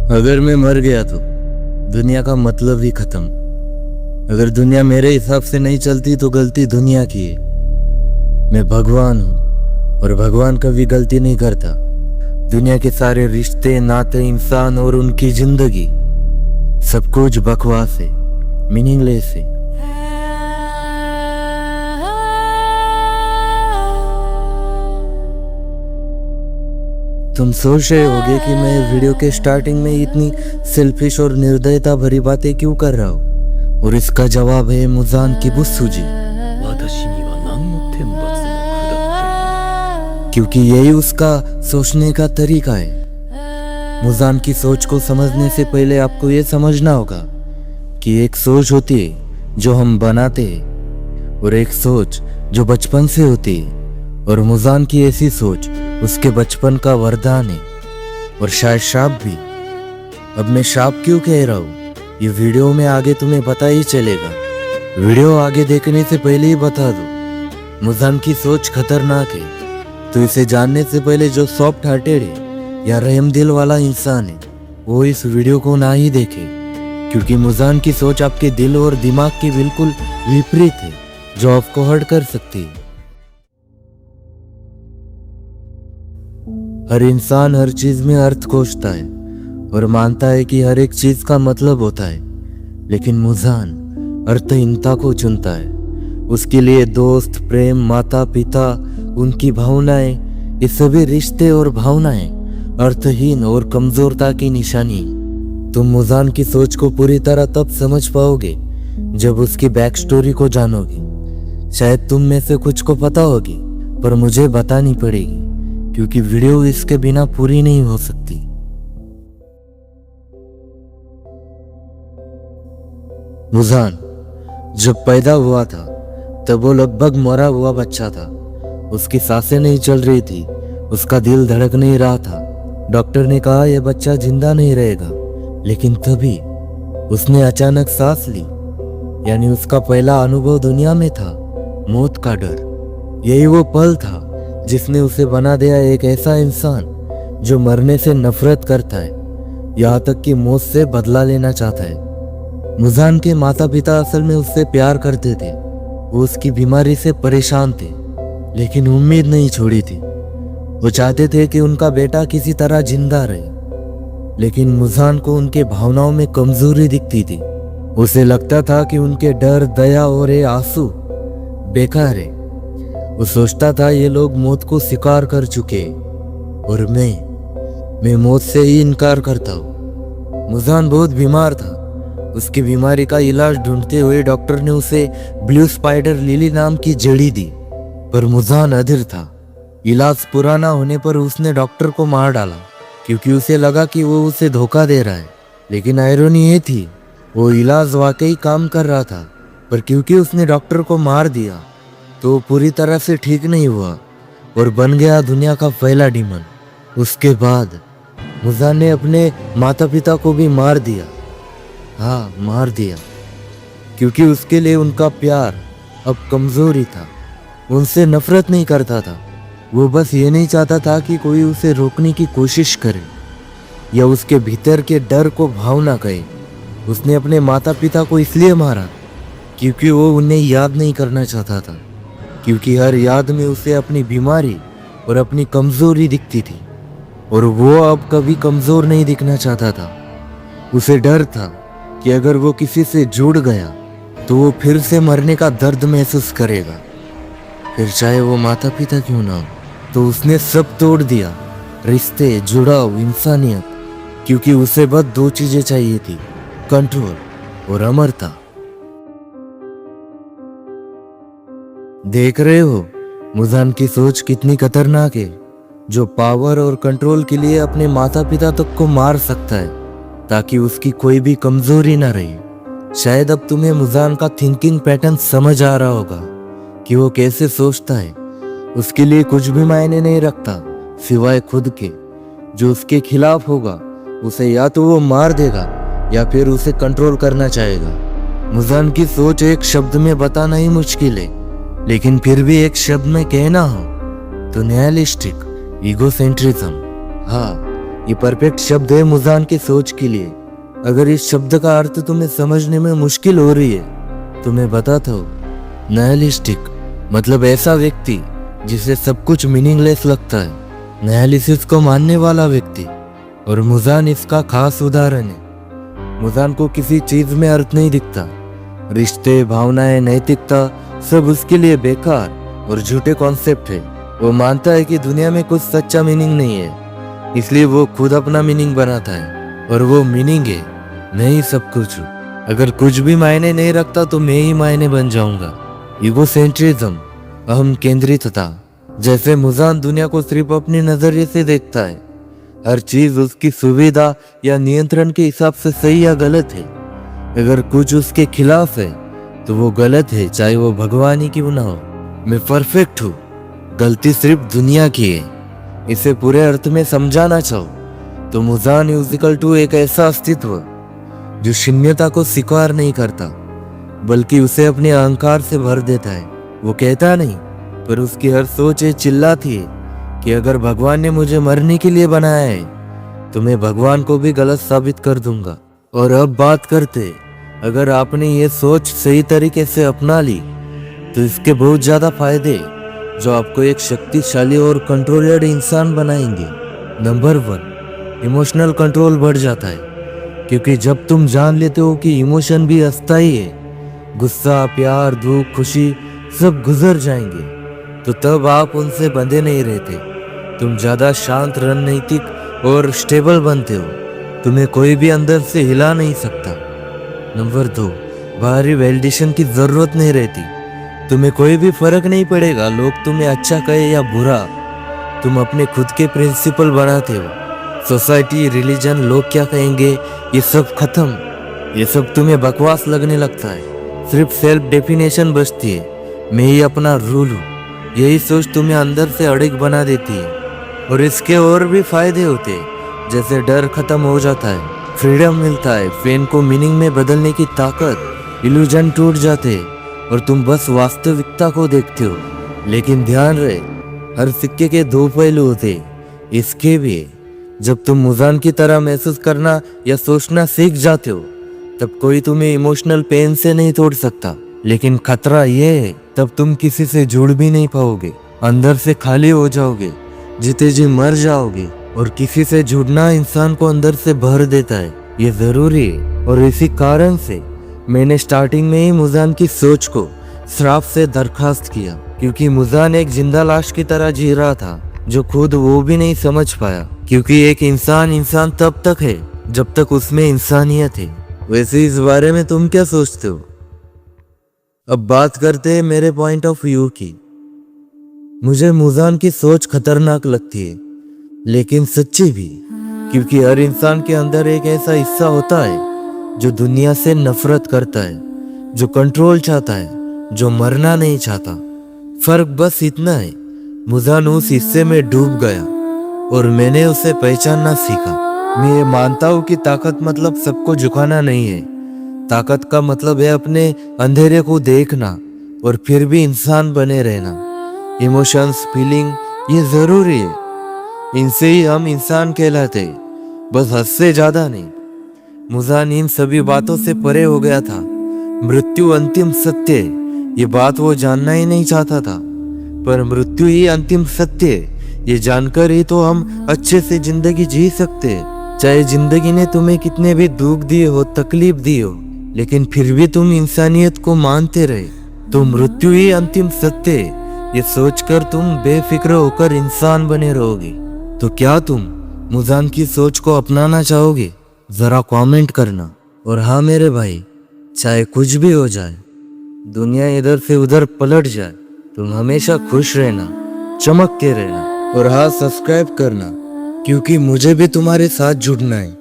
अगर मैं मर गया तो दुनिया का मतलब ही खत्म। अगर दुनिया मेरे हिसाब से नहीं चलती तो गलती दुनिया की है। मैं भगवान हूँ और भगवान कभी गलती नहीं करता। दुनिया के सारे रिश्ते, नाते, इंसान और उनकी जिंदगी सब कुछ बकवास है, मीनिंगलेस है। तुम सोच रहे होगे कि मैं वीडियो के स्टार्टिंग में इतनी सेल्फिश और निर्दयता भरी बातें क्यों कर रहा हूँ, और इसका जवाब है मुजान की बुस्सुजी। क्योंकि यही उसका सोचने का तरीका है। मुजान की सोच को समझने से पहले आपको ये समझना होगा कि एक सोच होती है जो हम बनाते हैं और एक सोच जो बचपन से होती है। और मुजान की ऐसी सोच उसके बचपन का वरदान है और शायद श्राप भी। अब मैं श्राप क्यों कह रहा हूँ ये वीडियो में आगे तुम्हें पता ही चलेगा। वीडियो आगे देखने से पहले ही बता दो, मुजान की सोच खतरनाक है। तो इसे जानने से पहले जो सॉफ्ट हार्टेड है या रहम दिल वाला इंसान है वो इस वीडियो को ना ही देखे, क्योंकि मुजान की सोच आपके दिल और दिमाग की बिल्कुल विपरीत है, जो आपको हर्ट कर सकती है। हर इंसान हर चीज में अर्थ खोजता है और मानता है कि हर एक चीज का मतलब होता है, लेकिन मुजान अर्थहीनता को चुनता है। उसके लिए दोस्त, प्रेम, माता पिता, उनकी भावनाएं, ये सभी रिश्ते और भावनाएं अर्थहीन और कमजोरता की निशानी। तुम मुजान की सोच को पूरी तरह तब समझ पाओगे जब उसकी बैक स्टोरी को जानोगे। शायद तुम में से कुछ को पता होगी, पर मुझे बतानी पड़ेगी, क्योंकि वीडियो इसके बिना पूरी नहीं हो सकती। मुजान जब पैदा हुआ था तब वो लगभग मरा हुआ बच्चा था। उसकी सांसें नहीं चल रही थी, उसका दिल धड़क नहीं रहा था। डॉक्टर ने कहा यह बच्चा जिंदा नहीं रहेगा, लेकिन तभी उसने अचानक सांस ली। यानी उसका पहला अनुभव दुनिया में था मौत का डर। यही वो पल था जिसने उसे बना दिया एक ऐसा इंसान जो मरने से नफरत करता है, यहाँ तक कि मौत से बदला लेना चाहता है। मुजान के माता पिता असल में उससे प्यार करते थे। वो उसकी बीमारी से परेशान थे, लेकिन उम्मीद नहीं छोड़ी थी। वो चाहते थे कि उनका बेटा किसी तरह जिंदा रहे, लेकिन मुजान को उनके भावनाओं में कमजोरी दिखती थी। उसे लगता था कि उनके डर, दया और ये आंसू बेकार है। वो सोचता था ये लोग मौत को स्वीकार कर चुके और मैं मौत से ही इनकार करता हूँ। मुजान बहुत बीमार था। उसकी बीमारी का इलाज ढूंढते हुए डॉक्टर ने उसे ब्लू स्पाइडर लिली नाम की जड़ी दी, पर मुजान अधीर था। इलाज पूरा ना होने पर उसने डॉक्टर को मार डाला, क्योंकि उसे लगा कि वो उसे धोखा दे रहा है। लेकिन आयरनी ये थी, वो इलाज वाकई काम कर रहा था, पर क्योंकि उसने डॉक्टर को मार दिया तो पूरी तरह से ठीक नहीं हुआ और बन गया दुनिया का पहला डीमन। उसके बाद मुजान ने अपने माता पिता को भी मार दिया। हाँ, मार दिया, क्योंकि उसके लिए उनका प्यार अब कमजोरी था। उनसे नफरत नहीं करता था, वो बस ये नहीं चाहता था कि कोई उसे रोकने की कोशिश करे या उसके भीतर के डर को भावना कहे। उसने अपने माता पिता को इसलिए मारा क्योंकि वो उन्हें याद नहीं करना चाहता था, क्योंकि हर याद में उसे अपनी बीमारी और अपनी कमजोरी दिखती थी, और वो अब कभी कमजोर नहीं दिखना चाहता था। उसे डर था कि अगर वो किसी से जुड़ गया तो वो फिर से मरने का दर्द महसूस करेगा, फिर चाहे वो माता पिता क्यों ना हो। तो उसने सब तोड़ दिया, रिश्ते, जुड़ाव, इंसानियत, क्योंकि उसे बस दो चीजें चाहिए थी, कंट्रोल और अमरता। देख रहे हो मुजान की सोच कितनी खतरनाक है, जो पावर और कंट्रोल के लिए अपने माता पिता तक को मार सकता है ताकि उसकी कोई भी कमजोरी ना रहे। शायद अब तुम्हें मुजान का थिंकिंग पैटर्न समझ आ रहा होगा कि वो कैसे सोचता है। उसके लिए कुछ भी मायने नहीं रखता सिवाय खुद के। जो उसके खिलाफ होगा उसे या तो वो मार देगा या फिर उसे कंट्रोल करना चाहेगा। मुजान की सोच एक शब्द में बताना ही मुश्किल है, लेकिन फिर भी एक शब्द में कहना हो तो निहिलिस्टिक ईगोसेंट्रिज्म। हाँ, ये परफेक्ट शब्द है मुजान की सोच के लिए। अगर इस शब्द का अर्थ तुम्हें समझने में मुश्किल हो रही है तो मैं बताता हूँ। नायलिस्टिक मतलब ऐसा व्यक्ति जिसे सब कुछ मीनिंगलेस लगता है, नायलिसिस को मानने वाला व्यक्ति। और मुजान इसका खास उदाहरण है। मुजान को किसी चीज में अर्थ नहीं दिखता। रिश्ते, भावनाएं, नैतिकता सब उसके लिए बेकार और झूठे कॉन्सेप्ट है। वो मानता है कि दुनिया में कुछ सच्चा मीनिंग नहीं है, इसलिए वो खुद अपना मीनिंग बनाता है। और वो मीनिंग है मैं ही सब कुछ हूँ। अगर कुछ भी मायने नहीं रखता तो मैं ही मायने बन जाऊंगा। ईगोसेंट्रिज्म, अहम केंद्रितता। जैसे मुजान दुनिया को सिर्फ अपने नजरिए से देखता है। हर चीज उसकी सुविधा या नियंत्रण के हिसाब से सही या गलत है। अगर कुछ उसके खिलाफ है तो वो गलत है, चाहे वो भगवान ही क्यों ना हो। मैं परफेक्ट हूँ, गलती सिर्फ दुनिया की है। इसे पूरे अर्थ में समझाना चाहो तो मुजान म्यूजिकल टू एक ऐसा अस्तित्व जो शून्यता को स्वीकार नहीं करता, बल्कि उसे अपने अहंकार से भर देता है। वो कहता नहीं, पर उसकी हर सोच ये चिल्लाती है कि अगर भगवान ने मुझे मरने के लिए बनाया है तो मैं भगवान को भी गलत साबित कर दूंगा। और अब बात करते, अगर आपने ये सोच सही तरीके से अपना ली तो इसके बहुत ज्यादा फायदे जो आपको एक शक्तिशाली और कंट्रोल्ड इंसान बनाएंगे। नंबर 1, इमोशनल कंट्रोल बढ़ जाता है। क्योंकि जब तुम जान लेते हो कि इमोशन भी अस्थायी है, गुस्सा, प्यार, दुख, खुशी सब गुजर जाएंगे, तो तब आप उनसे बंधे नहीं रहते। तुम ज्यादा शांत, रणनीतिक और स्टेबल बनते हो। तुम्हें कोई भी अंदर से हिला नहीं सकता। नंबर 2, बाहरी वैलिडेशन की जरूरत नहीं रहती। तुम्हें कोई भी फर्क नहीं पड़ेगा लोग तुम्हें अच्छा कहे या बुरा। तुम अपने खुद के प्रिंसिपल बनाते हो। सोसाइटी, रिलीजन, लोग क्या कहेंगे, ये सब खत्म। ये सब तुम्हें बकवास लगने लगता है। सिर्फ सेल्फ डेफिनेशन बचती है, मैं ही अपना रूल हूँ। यही सोच तुम्हें अंदर से अड़िग बना देती है। और इसके और भी फायदे होते हैं, जैसे डर खत्म हो जाता है, फ्रीडम मिलता है, पेन को मीनिंग में बदलने की ताकत, इल्यूजन टूट जाते हैं और तुम बस वास्तविकता को देखते हो। लेकिन ध्यान रहे, हर सिक्के के 2 पहलू होते हैं। इसके भी जब तुम मुजान की तरह महसूस करना या सोचना सीख जाते हो तब कोई तुम्हें इमोशनल पेन से नहीं तोड़ सकता। लेकिन खतरा ये है, तब तुम किसी से जुड़ भी नहीं पाओगे, अंदर से खाली हो जाओगे, जीते जी मर जाओगे। और किसी से जुड़ना इंसान को अंदर से भर देता है, ये जरूरी है। और इसी कारण से मैंने स्टार्टिंग में ही मुजान की सोच को श्राप से दरखास्त किया, क्योंकि मुजान एक जिंदा लाश की तरह जी रहा था जो खुद वो भी नहीं समझ पाया। क्योंकि एक इंसान तब तक है जब तक उसमें इंसानियत है। वैसे इस बारे में तुम क्या सोचते हो? अब बात करते हैं मेरे पॉइंट ऑफ व्यू की। मुझे मुजान की सोच खतरनाक लगती है, लेकिन सच्ची भी। क्योंकि हर इंसान के अंदर एक ऐसा हिस्सा होता है जो दुनिया से नफरत करता है, जो कंट्रोल चाहता है, जो मरना नहीं चाहता। फर्क बस इतना है, मुजान उस हिस्से में डूब गया और मैंने उसे पहचानना सीखा। मैं ये मानता हूँ कि ताकत मतलब सबको झुकाना नहीं है। ताकत का मतलब है अपने अंधेरे को देखना और फिर भी इंसान बने रहना। इमोशंस, फीलिंग ये जरूरी है, इनसे ही हम इंसान कहलाते हैं, बस हद से ज्यादा नहीं। मुजान इन सभी बातों से परे हो गया था। मृत्यु अंतिम सत्य है, ये बात वो जानना ही नहीं चाहता था। पर मृत्यु ही अंतिम सत्य है, ये जानकर ही तो हम अच्छे से जिंदगी जी सकते हैं। चाहे जिंदगी ने तुम्हें कितने भी दुख दिए हो, तकलीफ दी हो, लेकिन फिर भी तुम इंसानियत को मानते रहे तो मृत्यु ही अंतिम सत्य है। ये सोचकर तुम बेफिक्र होकर इंसान बने रहोगे। तो क्या तुम मुजान की सोच को अपनाना चाहोगे? जरा कमेंट करना। और हाँ मेरे भाई, चाहे कुछ भी हो जाए, दुनिया इधर से उधर पलट जाए, तुम हमेशा खुश रहना, चमक के रहना। और हाँ, सब्सक्राइब करना, क्योंकि मुझे भी तुम्हारे साथ जुड़ना है।